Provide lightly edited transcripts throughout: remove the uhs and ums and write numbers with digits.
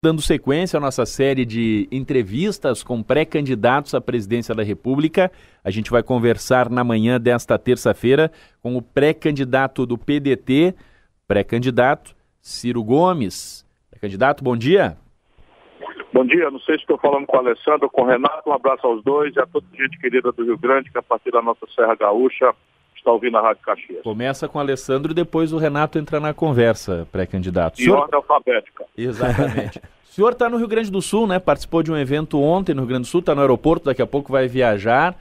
Dando sequência à nossa série de entrevistas com pré-candidatos à presidência da República, a gente vai conversar na manhã desta terça-feira com o pré-candidato do PDT, pré-candidato Ciro Gomes. Pré-candidato, bom dia. Bom dia, não sei se estou falando com o Alessandro ou com o Renato, um abraço aos dois e a toda gente querida do Rio Grande, que a partir da nossa Serra Gaúcha está ouvindo a Rádio Caxias. Começa com o Alessandro e depois o Renato entra na conversa, pré-candidato. Em ordem alfabética. Exatamente. O senhor está no Rio Grande do Sul, né? Participou de um evento ontem no Rio Grande do Sul, está no aeroporto, daqui a pouco vai viajar.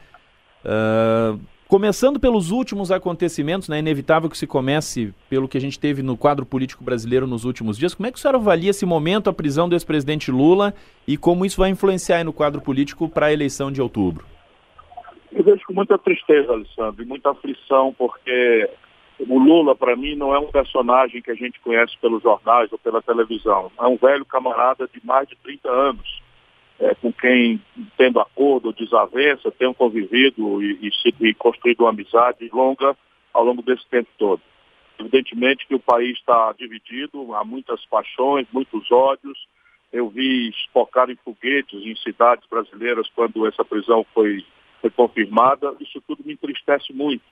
Começando pelos últimos acontecimentos, né? É inevitável que se comece pelo que a gente teve no quadro político brasileiro nos últimos dias. Como é que o senhor avalia esse momento, a prisão do ex-presidente Lula, e como isso vai influenciar aí no quadro político para a eleição de outubro? Eu vejo com muita tristeza, Alessandro, e muita aflição, porque o Lula, para mim, não é um personagem que a gente conhece pelos jornais ou pela televisão. É um velho camarada de mais de 30 anos, com quem, tendo acordo ou desavença, tenham convivido e construído uma amizade longa ao longo desse tempo todo. Evidentemente que o país está dividido, há muitas paixões, muitos ódios. Eu vi espocar em foguetes em cidades brasileiras quando essa prisão foi confirmada. Isso tudo me entristece muito,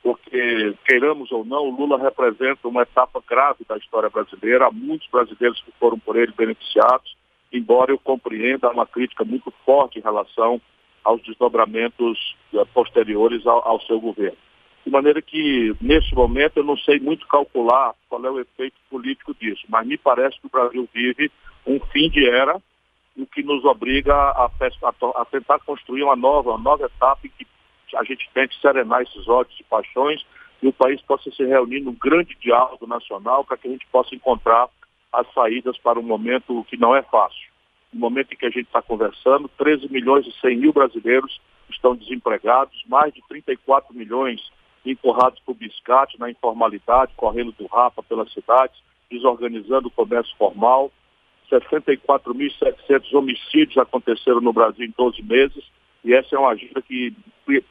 porque, queiramos ou não, o Lula representa uma etapa grave da história brasileira. Há muitos brasileiros que foram por ele beneficiados, embora eu compreenda uma crítica muito forte em relação aos desdobramentos posteriores ao seu governo. De maneira que, nesse momento, eu não sei muito calcular qual é o efeito político disso, mas me parece que o Brasil vive um fim de era, o que nos obriga a tentar construir uma nova etapa em que a gente tente serenar esses ódios e paixões e o país possa se reunir num grande diálogo nacional para que a gente possa encontrar as saídas para um momento que não é fácil. No momento em que a gente está conversando, 13 milhões e 100 mil brasileiros estão desempregados, mais de 34 milhões empurrados por biscate na informalidade, correndo do rapa pelas cidades, desorganizando o comércio formal. 64.700 homicídios aconteceram no Brasil em 12 meses, e essa é uma agenda que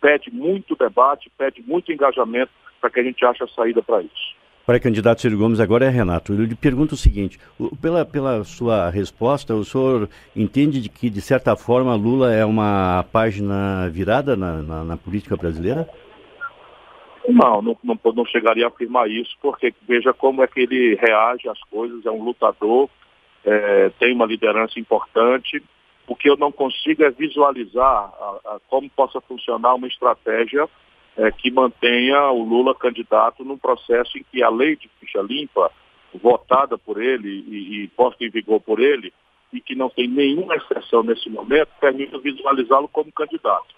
pede muito debate, pede muito engajamento para que a gente ache a saída para isso. Pré-candidato Ciro Gomes, agora é Renato. Eu lhe pergunto o seguinte, pela sua resposta, o senhor entende que, de certa forma, Lula é uma página virada na política brasileira? Não chegaria a afirmar isso, porque veja como é que ele reage às coisas, é um lutador, tem uma liderança importante. O que eu não consigo é visualizar como possa funcionar uma estratégia que mantenha o Lula candidato num processo em que a lei de ficha limpa, votada por ele e posta em vigor por ele, e que não tem nenhuma exceção nesse momento, permita visualizá-lo como candidato.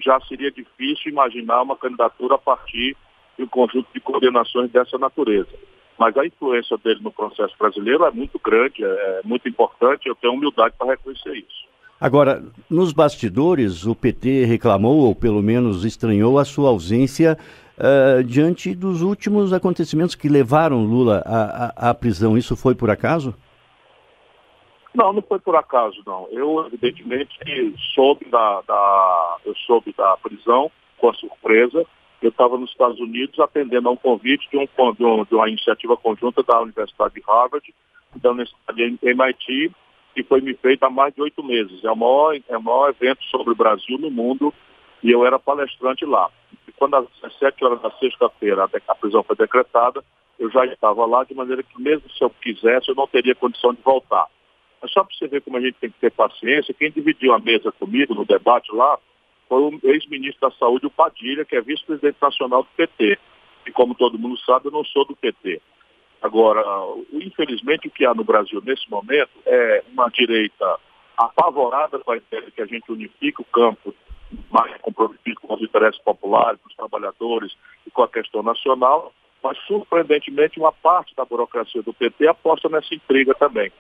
Já seria difícil imaginar uma candidatura a partir de um conjunto de coordenações dessa natureza. Mas a influência dele no processo brasileiro é muito grande, é muito importante, eu tenho humildade para reconhecer isso. Agora, nos bastidores, o PT reclamou, ou pelo menos estranhou, a sua ausência diante dos últimos acontecimentos que levaram Lula à prisão. Isso foi por acaso? Não foi por acaso, não. Eu, evidentemente, soube da prisão com a surpresa. Eu estava nos Estados Unidos atendendo a um convite de uma iniciativa conjunta da Universidade de Harvard, da Universidade de MIT, que foi me feita há mais de 8 meses. É o maior evento sobre o Brasil no mundo, e eu era palestrante lá. E quando às 17 horas da sexta-feira a prisão foi decretada, eu já estava lá, de maneira que mesmo se eu quisesse, eu não teria condição de voltar. Mas só para você ver como a gente tem que ter paciência, quem dividiu a mesa comigo no debate lá foi o ex-ministro da Saúde, o Padilha, que é vice-presidente nacional do PT. E como todo mundo sabe, eu não sou do PT. Agora, infelizmente, o que há no Brasil nesse momento é uma direita apavorada com a ideia de que a gente unifique o campo mais comprometido com os interesses populares, dos trabalhadores e com a questão nacional, mas, surpreendentemente, uma parte da burocracia do PT aposta nessa intriga também.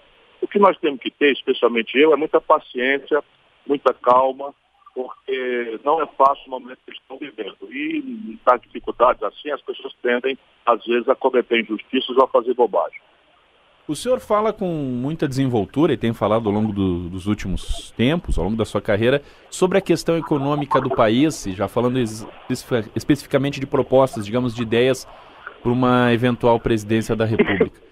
O que nós temos que ter, especialmente eu, é muita paciência, muita calma, porque não é fácil o momento que eles estão vivendo. E, nas dificuldades assim, as pessoas tendem, às vezes, a cometer injustiças ou a fazer bobagem. O senhor fala com muita desenvoltura, e tem falado ao longo dos últimos tempos, ao longo da sua carreira, sobre a questão econômica do país, e já falando especificamente de propostas, digamos, de ideias para uma eventual presidência da República.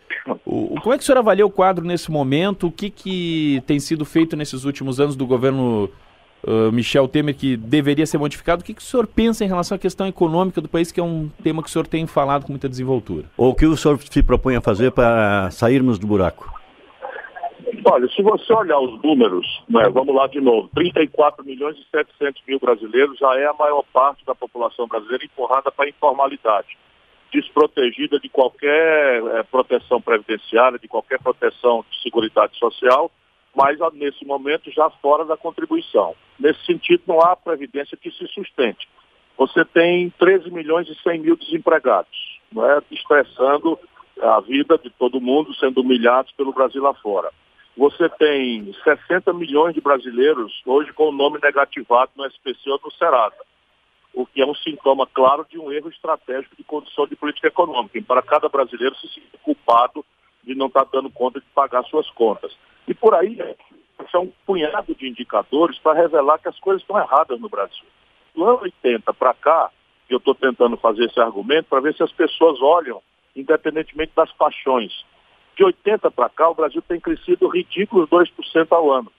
O como é que o senhor avalia o quadro nesse momento? O que tem sido feito nesses últimos anos do governo Michel Temer que deveria ser modificado? O que o senhor pensa em relação à questão econômica do país, que é um tema que o senhor tem falado com muita desenvoltura? Ou o que o senhor se propõe a fazer para sairmos do buraco? Olha, se você olhar os números, né, vamos lá de novo, 34 milhões e 700 mil brasileiros já é a maior parte da população brasileira empurrada para a informalidade, desprotegida de qualquer proteção previdenciária, de qualquer proteção de seguridade social, mas nesse momento já fora da contribuição. Nesse sentido, não há previdência que se sustente. Você tem 13 milhões e 100 mil desempregados, né, estressando a vida de todo mundo, sendo humilhados pelo Brasil lá fora. Você tem 60 milhões de brasileiros hoje com o nome negativado no SPC ou no Serasa, o que é um sintoma claro de um erro estratégico de condução de política econômica. E para cada brasileiro se sentir culpado de não estar dando conta de pagar suas contas. E por aí, é um punhado de indicadores para revelar que as coisas estão erradas no Brasil. Do ano 80 para cá, eu estou tentando fazer esse argumento para ver se as pessoas olham, independentemente das paixões. De 80 para cá, o Brasil tem crescido ridículos 2% ao ano.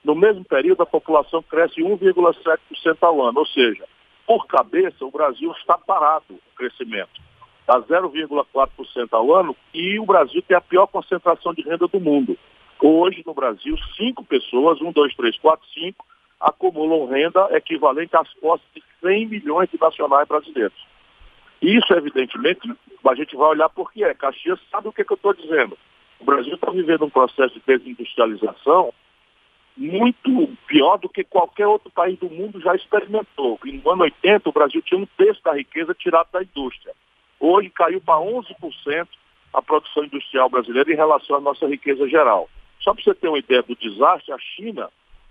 No mesmo período, a população cresce 1,7% ao ano. Ou seja, por cabeça, o Brasil está parado no crescimento. Está 0,4% ao ano e o Brasil tem a pior concentração de renda do mundo. Hoje, no Brasil, 5 pessoas, 1, 2, 3, 4, 5, acumulam renda equivalente às posses de 100 milhões de nacionais brasileiros. Isso, evidentemente, a gente vai olhar por que é. Caxias sabe o que eu estou dizendo. O Brasil está vivendo um processo de desindustrialização muito pior do que qualquer outro país do mundo já experimentou. E no ano 80, o Brasil tinha 1/3 da riqueza tirada da indústria. Hoje caiu para 11% a produção industrial brasileira em relação à nossa riqueza geral. Só para você ter uma ideia do desastre, a China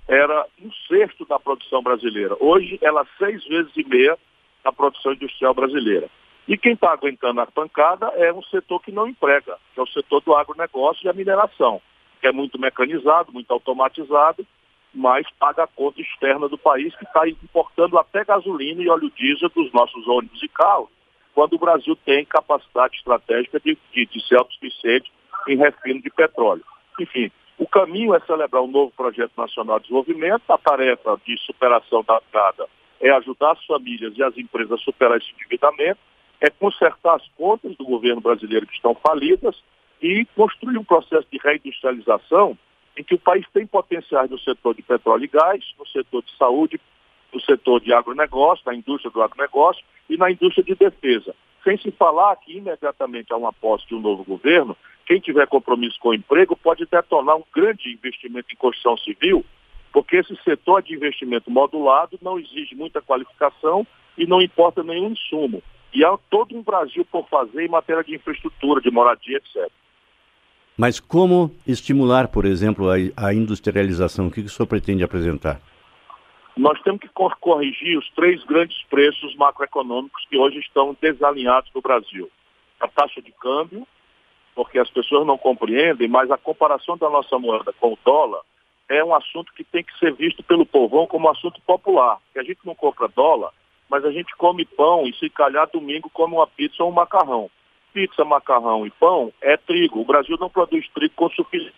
era 1/6 da produção brasileira. Hoje, ela é 6,5 vezes da produção industrial brasileira. E quem está aguentando a pancada é um setor que não emprega, que é o setor do agronegócio e a mineração, que é muito mecanizado, muito automatizado, mas paga a conta externa do país, que está importando até gasolina e óleo diesel dos nossos ônibus e carros, quando o Brasil tem capacidade estratégica de ser autossuficiente em refino de petróleo. Enfim, o caminho é celebrar um novo projeto nacional de desenvolvimento. A tarefa de superação da queda é ajudar as famílias e as empresas a superar esse endividamento, é consertar as contas do governo brasileiro que estão falidas e construir um processo de reindustrialização em que o país tem potenciais no setor de petróleo e gás, no setor de saúde, no setor de agronegócio, na indústria do agronegócio e na indústria de defesa. Sem se falar que imediatamente há uma posse de um novo governo, quem tiver compromisso com o emprego pode detonar um grande investimento em construção civil, porque esse setor de investimento modulado não exige muita qualificação e não importa nenhum insumo. E há todo um Brasil por fazer em matéria de infraestrutura, de moradia, etc. Mas como estimular, por exemplo, a industrialização? O que o senhor pretende apresentar? Nós temos que corrigir os 3 grandes preços macroeconômicos que hoje estão desalinhados no Brasil. A taxa de câmbio, porque as pessoas não compreendem, mas a comparação da nossa moeda com o dólar é um assunto que tem que ser visto pelo povão como um assunto popular. Que a gente não compra dólar, mas a gente come pão e, se calhar, domingo come uma pizza ou um macarrão. Pizza, macarrão e pão é trigo. O Brasil não produz trigo com suficiência.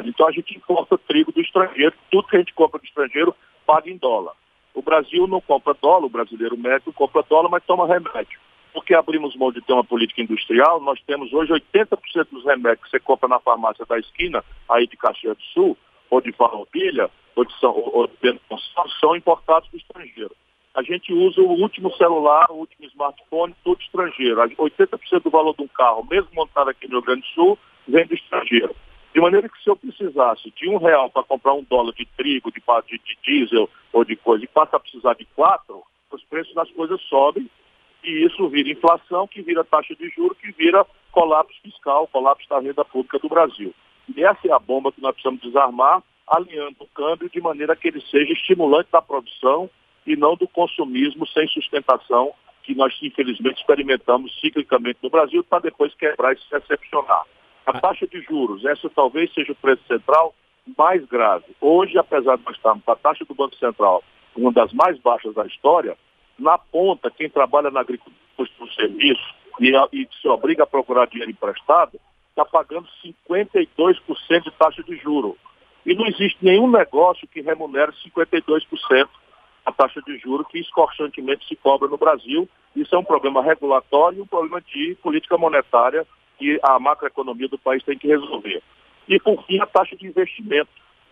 Então a gente importa trigo do estrangeiro. Tudo que a gente compra do estrangeiro paga em dólar. O Brasil não compra dólar, o brasileiro médio não compra dólar, mas toma remédio. Porque abrimos mão de ter uma política industrial, nós temos hoje 80% dos remédios que você compra na farmácia da esquina, aí de Caxias do Sul, ou de Farroupilha, ou de Bento Gonçalves, são importados do estrangeiro. A gente usa o último celular, o último smartphone, tudo estrangeiro. 80% do valor de um carro, mesmo montado aqui no Rio Grande do Sul, vem do estrangeiro. De maneira que, se eu precisasse de R$1 para comprar $1 de trigo, de diesel ou de coisa, e passa a precisar de 4, os preços das coisas sobem e isso vira inflação, que vira taxa de juros, que vira colapso fiscal, colapso da renda pública do Brasil. E essa é a bomba que nós precisamos desarmar, alinhando o câmbio de maneira que ele seja estimulante da produção e não do consumismo sem sustentação que nós, infelizmente, experimentamos ciclicamente no Brasil, para depois quebrar e se recepcionar. A taxa de juros, essa talvez seja o preço central mais grave. Hoje, apesar de nós estarmos com a taxa do Banco Central, uma das mais baixas da história, na ponta, quem trabalha na agricultura, no serviço e se obriga a procurar dinheiro emprestado, está pagando 52% de taxa de juros. E não existe nenhum negócio que remunere 52% a taxa de juros que escorchantemente se cobra no Brasil. Isso é um problema regulatório e um problema de política monetária que a macroeconomia do país tem que resolver. E, por fim, a taxa de investimento.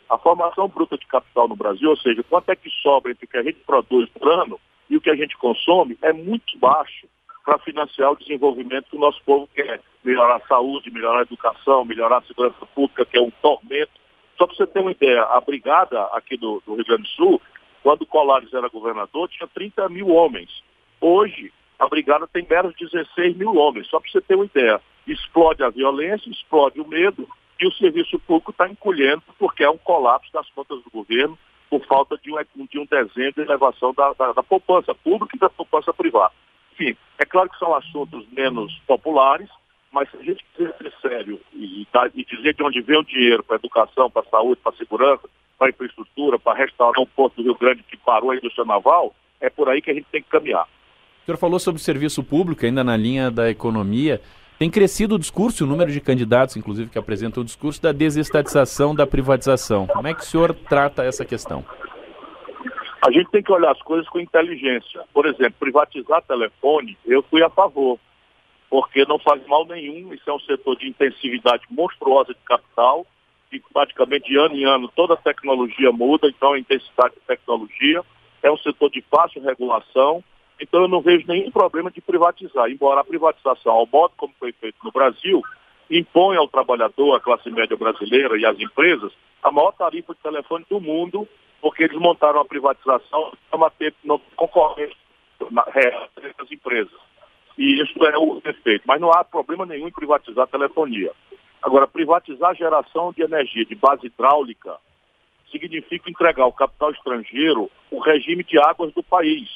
A formação bruta de capital no Brasil, ou seja, quanto é que sobra entre o que a gente produz por ano e o que a gente consome, é muito baixo para financiar o desenvolvimento que o nosso povo quer. Melhorar a saúde, melhorar a educação, melhorar a segurança pública, que é um tormento. Só para você ter uma ideia, a brigada aqui do Rio Grande do Sul, quando o Colares era governador, tinha 30 mil homens. Hoje, a brigada tem meros 16 mil homens. Só para você ter uma ideia, explode a violência, explode o medo e o serviço público está encolhendo porque é um colapso das contas do governo por falta de um desenho de elevação da poupança pública e da poupança privada. Enfim, é claro que são assuntos menos populares, mas se a gente quiser ser sério e dizer de onde vem o dinheiro para a educação, para a saúde, para a segurança, para a infraestrutura, para restaurar um porto do Rio Grande que parou a indústria naval, é por aí que a gente tem que caminhar. O senhor falou sobre o serviço público, ainda na linha da economia. Tem crescido o discurso, o número de candidatos, inclusive, que apresentam o discurso da desestatização, da privatização. Como é que o senhor trata essa questão? A gente tem que olhar as coisas com inteligência. Por exemplo, privatizar telefone, eu fui a favor, porque não faz mal nenhum. Isso é um setor de intensividade monstruosa de capital, e praticamente de ano em ano toda a tecnologia muda, então a intensidade de tecnologia é um setor de fácil regulação. Então eu não vejo nenhum problema de privatizar, embora a privatização, ao modo como foi feito no Brasil, impõe ao trabalhador, à classe média brasileira e às empresas a maior tarifa de telefone do mundo, porque eles montaram a privatização para ter concorrência real entre as empresas. E isso é o efeito. Mas não há problema nenhum em privatizar a telefonia. Agora, privatizar a geração de energia de base hidráulica significa entregar ao capital estrangeiro o regime de águas do país.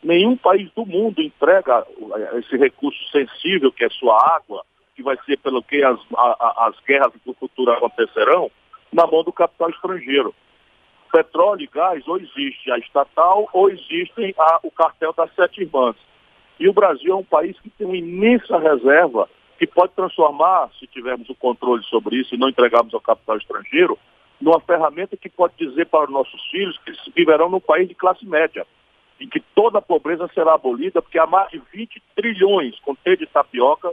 Nenhum país do mundo entrega esse recurso sensível, que é sua água, que vai ser pelo que as guerras do futuro acontecerão, na mão do capital estrangeiro. Petróleo e gás, ou existe a estatal, ou existem o cartel das 7 irmãs. E o Brasil é um país que tem uma imensa reserva, que pode transformar, se tivermos o controle sobre isso e não entregarmos ao capital estrangeiro, numa ferramenta que pode dizer para os nossos filhos que eles viverão num país de classe média, e que toda a pobreza será abolida, porque há mais de 20 trilhões, com T de tapioca,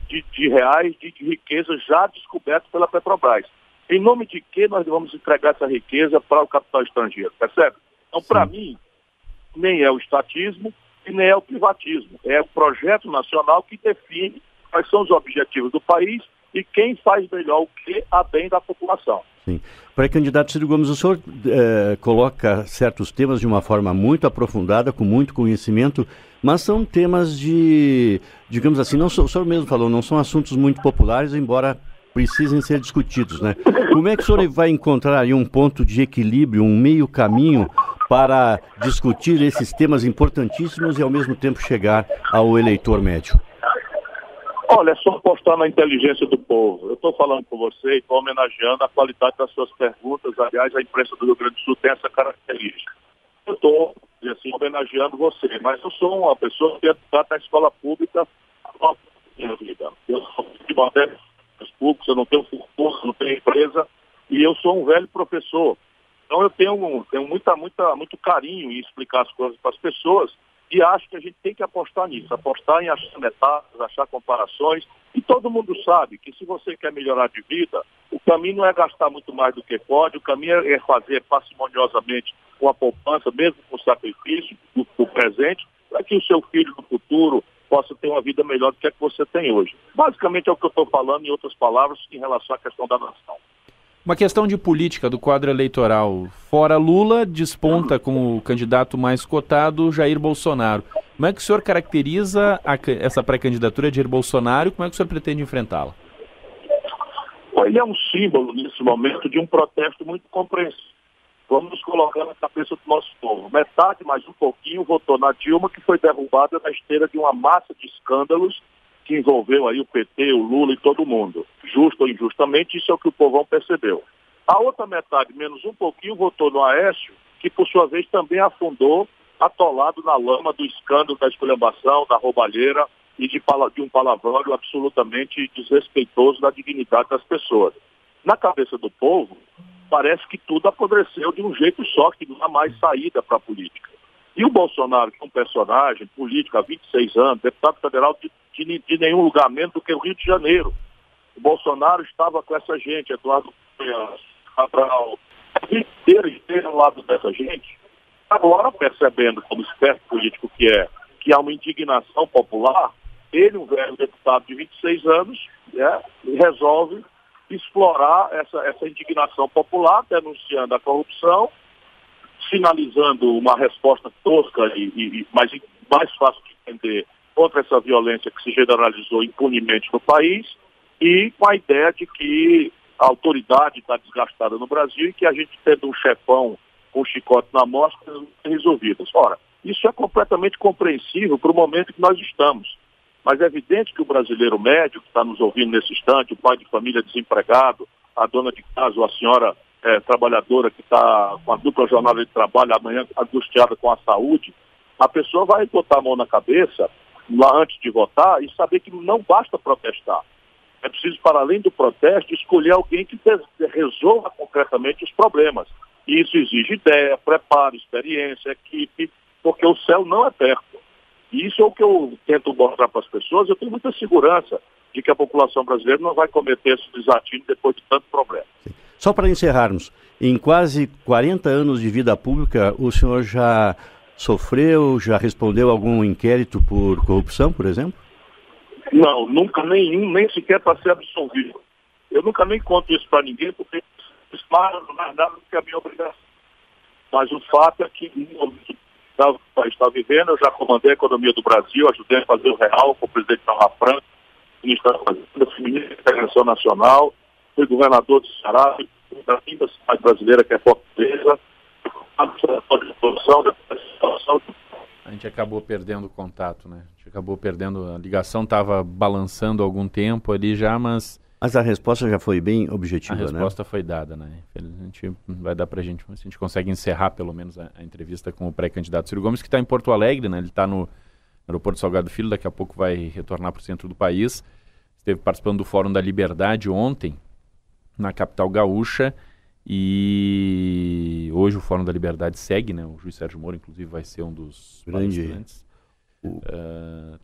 de reais de riqueza já descoberta pela Petrobras. Em nome de que nós vamos entregar essa riqueza para o capital estrangeiro, percebe? Então, para mim, nem é o estatismo e nem é o privatismo. É o projeto nacional que define quais são os objetivos do país e quem faz melhor o que a bem da população. Sim. Pré-candidato Ciro Gomes, o senhor coloca certos temas de uma forma muito aprofundada, com muito conhecimento, mas são temas de, digamos assim, o senhor mesmo falou, não são assuntos muito populares, embora precisem ser discutidos, né? Como é que o senhor vai encontrar aí um ponto de equilíbrio, um meio caminho para discutir esses temas importantíssimos e ao mesmo tempo chegar ao eleitor médio? Olha, é só apostar na inteligência do povo. Eu estou falando com você e estou homenageando a qualidade das suas perguntas. Aliás, a imprensa do Rio Grande do Sul tem essa característica. Eu estou, assim, homenageando você, mas eu sou uma pessoa que está na escola pública toda a minha vida. Eu sou de modernos públicos, eu não tenho fortuna, não tenho empresa, e eu sou um velho professor. Então eu tenho muito carinho em explicar as coisas para as pessoas. E acho que a gente tem que apostar nisso, apostar em achar metáforas, achar comparações. E todo mundo sabe que se você quer melhorar de vida, o caminho não é gastar muito mais do que pode, o caminho é fazer parcimoniosamente uma poupança, mesmo com sacrifício do presente, para que o seu filho no futuro possa ter uma vida melhor do que a que você tem hoje. Basicamente é o que eu estou falando, em outras palavras, em relação à questão da nação. Uma questão de política do quadro eleitoral. Fora Lula, desponta como o candidato mais cotado Jair Bolsonaro. Como é que o senhor caracteriza essa pré-candidatura de Jair Bolsonaro e como é que o senhor pretende enfrentá-la? Ele é um símbolo, nesse momento, de um protesto muito compreensível. Vamos nos colocar na cabeça do nosso povo. Metade, mais um pouquinho, votou na Dilma, que foi derrubada na esteira de uma massa de escândalos que envolveu aí o PT, o Lula e todo mundo. Justo ou injustamente, isso é o que o povão percebeu. A outra metade, menos um pouquinho, votou no Aécio, que por sua vez também afundou, atolado na lama do escândalo da esculhambação, da roubalheira e de um palavrão absolutamente desrespeitoso da dignidade das pessoas. Na cabeça do povo, parece que tudo apodreceu de um jeito só, que não há mais saída para a política. E o Bolsonaro, que é um personagem político há 26 anos, deputado federal de nenhum lugar menos do que o Rio de Janeiro. O Bolsonaro estava com essa gente, Eduardo Cabral, a vida inteira ao lado dessa gente. Agora, percebendo como esperto político que há uma indignação popular, ele, um velho deputado de 26 anos, resolve explorar essa indignação popular, denunciando a corrupção, sinalizando uma resposta tosca mas mais fácil de entender contra essa violência que se generalizou impunemente no país, e com a ideia de que a autoridade está desgastada no Brasil e que a gente tendo um chefão com um chicote na mão, as coisas não estão resolvidas. Ora, isso é completamente compreensível para o momento que nós estamos. Mas é evidente que o brasileiro médio, que está nos ouvindo nesse instante, o pai de família desempregado, a dona de casa ou a senhora trabalhadora que está com a dupla jornada de trabalho, amanhã angustiada com a saúde, a pessoa vai botar a mão na cabeça lá antes de votar e saber que não basta protestar. É preciso, para além do protesto, escolher alguém que resolva concretamente os problemas. E isso exige ideia, preparo, experiência, equipe, porque o céu não é perto. E isso é o que eu tento mostrar para as pessoas. Eu tenho muita segurança de que a população brasileira não vai cometer esse desatino depois de tanto problema. Só para encerrarmos, em quase 40 anos de vida pública, o senhor já sofreu, já respondeu algum inquérito por corrupção, por exemplo? Não, nunca nenhum, nem sequer para ser absolvido. Eu nunca nem conto isso para ninguém, porque isso não é nada do que é a minha obrigação. Mas o fato é que no momento que o país está vivendo, eu já comandei a economia do Brasil, ajudei a fazer o real com o presidente Nova Franca, ministro da Fazenda, fui ministro da Integração Nacional, fui governador do Ceará, fui da quinta cidade brasileira, que é Fortaleza, a gente acabou perdendo o contato, né? A gente acabou perdendo, a ligação estava balançando há algum tempo ali já, mas a resposta já foi bem objetiva, né? A resposta foi dada, né? Infelizmente vai dar pra gente, se a gente consegue encerrar pelo menos a entrevista com o pré-candidato Ciro Gomes, que está em Porto Alegre, né? Ele está no aeroporto Salgado Filho, daqui a pouco vai retornar para o centro do país. Esteve participando do Fórum da Liberdade ontem, na capital gaúcha, e hoje o Fórum da Liberdade segue, né? O juiz Sérgio Moro, inclusive, vai ser um dos palestrantes.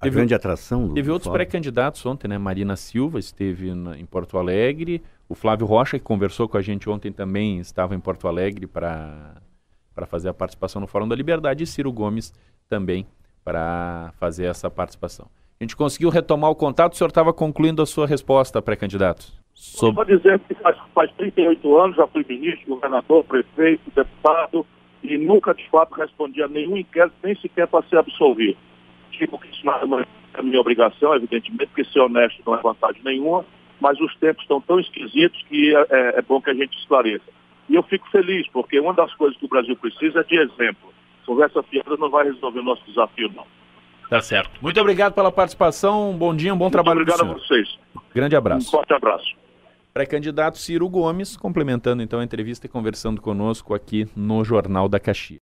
A grande atração. Teve outros pré-candidatos ontem, né? Marina Silva esteve em Porto Alegre, o Flávio Rocha, que conversou com a gente ontem, também estava em Porto Alegre para fazer a participação no Fórum da Liberdade, e Ciro Gomes também para fazer essa participação. A gente conseguiu retomar o contato, o senhor estava concluindo a sua resposta, pré-candidato. Vou dizer que faz 38 anos, já fui ministro, governador, prefeito, deputado, e nunca, de fato, respondi a nenhum inquérito, nem sequer para ser absolvido. Digo que isso não é a minha obrigação, evidentemente, porque ser honesto não é vantagem nenhuma, mas os tempos estão tão esquisitos que é bom que a gente esclareça. E eu fico feliz, porque uma das coisas que o Brasil precisa é de exemplo. Conversa fiada não vai resolver o nosso desafio, não. Tá certo. Muito obrigado pela participação, um bom dia, um bom trabalho para o senhor. Obrigado a vocês. Grande abraço. Um forte abraço. Pré-candidato Ciro Gomes, complementando então a entrevista e conversando conosco aqui no Jornal da Caxias.